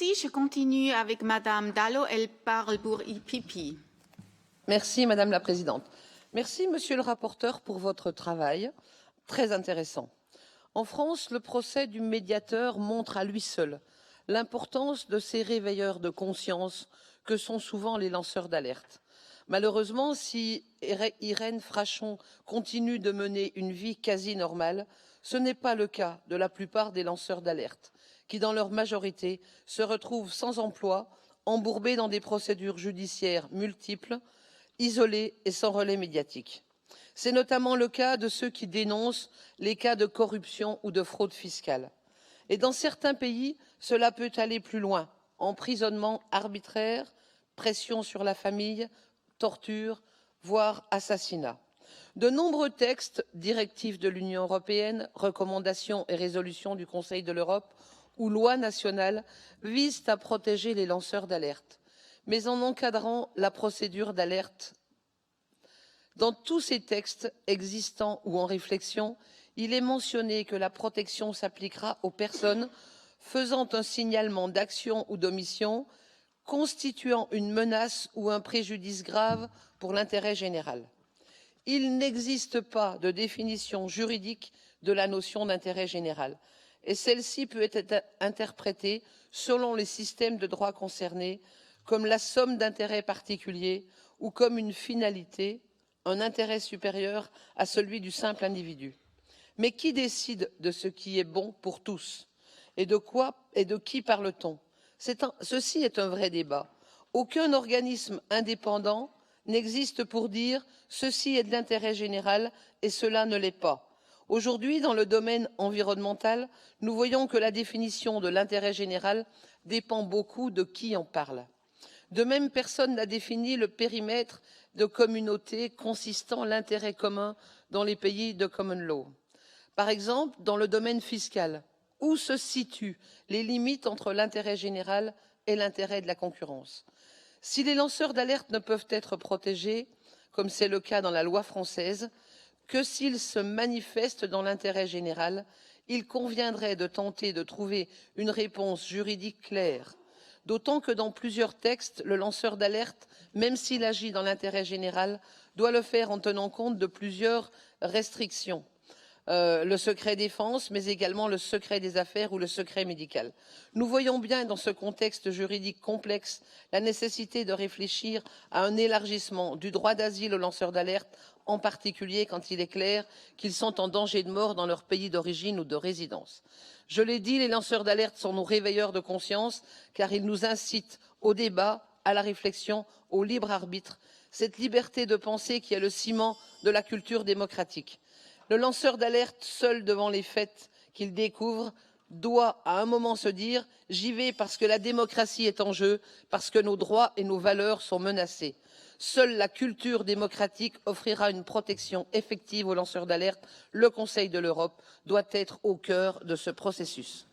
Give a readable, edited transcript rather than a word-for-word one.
Merci. Je continue avec Madame Dallo. Elle parle pour IPP. Merci, Madame la Présidente. Merci, Monsieur le rapporteur, pour votre travail très intéressant. En France, le procès du médiateur montre à lui seul l'importance de ces réveilleurs de conscience que sont souvent les lanceurs d'alerte. Malheureusement, si Irène Frachon continue de mener une vie quasi normale, ce n'est pas le cas de la plupart des lanceurs d'alerte, qui, dans leur majorité, se retrouvent sans emploi, embourbés dans des procédures judiciaires multiples, isolés et sans relais médiatique. C'est notamment le cas de ceux qui dénoncent les cas de corruption ou de fraude fiscale. Et dans certains pays, cela peut aller plus loin. Emprisonnement arbitraire, pression sur la famille, torture, voire assassinat. De nombreux textes, directives de l'Union européenne, recommandations et résolutions du Conseil de l'Europe ou lois nationales visent à protéger les lanceurs d'alerte, mais en encadrant la procédure d'alerte. Dans tous ces textes existants ou en réflexion, il est mentionné que la protection s'appliquera aux personnes faisant un signalement d'action ou d'omission constituant une menace ou un préjudice grave pour l'intérêt général. Il n'existe pas de définition juridique de la notion d'intérêt général et celle-ci peut être interprétée selon les systèmes de droit concernés comme la somme d'intérêts particuliers ou comme une finalité, un intérêt supérieur à celui du simple individu. Mais qui décide de ce qui est bon pour tous? Et de quoi et de qui parle-t-on? Ceci est un vrai débat. Aucun organisme indépendant n'existe pour dire ceci est de l'intérêt général et cela ne l'est pas. Aujourd'hui, dans le domaine environnemental, nous voyons que la définition de l'intérêt général dépend beaucoup de qui en parle. De même, personne n'a défini le périmètre de communauté consistant l'intérêt commun dans les pays de common law. Par exemple, dans le domaine fiscal, où se situent les limites entre l'intérêt général et l'intérêt de la concurrence? Si les lanceurs d'alerte ne peuvent être protégés, comme c'est le cas dans la loi française, que s'ils se manifestent dans l'intérêt général, il conviendrait de tenter de trouver une réponse juridique claire. D'autant que dans plusieurs textes, le lanceur d'alerte, même s'il agit dans l'intérêt général, doit le faire en tenant compte de plusieurs restrictions. Le secret défense, mais également le secret des affaires ou le secret médical. Nous voyons bien dans ce contexte juridique complexe la nécessité de réfléchir à un élargissement du droit d'asile aux lanceurs d'alerte, en particulier quand il est clair qu'ils sont en danger de mort dans leur pays d'origine ou de résidence. Je l'ai dit, les lanceurs d'alerte sont nos réveilleurs de conscience car ils nous incitent au débat, à la réflexion, au libre arbitre, cette liberté de penser qui est le ciment de la culture démocratique. Le lanceur d'alerte, seul devant les faits qu'il découvre, doit à un moment se dire « j'y vais parce que la démocratie est en jeu, parce que nos droits et nos valeurs sont menacés ». Seule la culture démocratique offrira une protection effective aux lanceurs d'alerte. Le Conseil de l'Europe doit être au cœur de ce processus.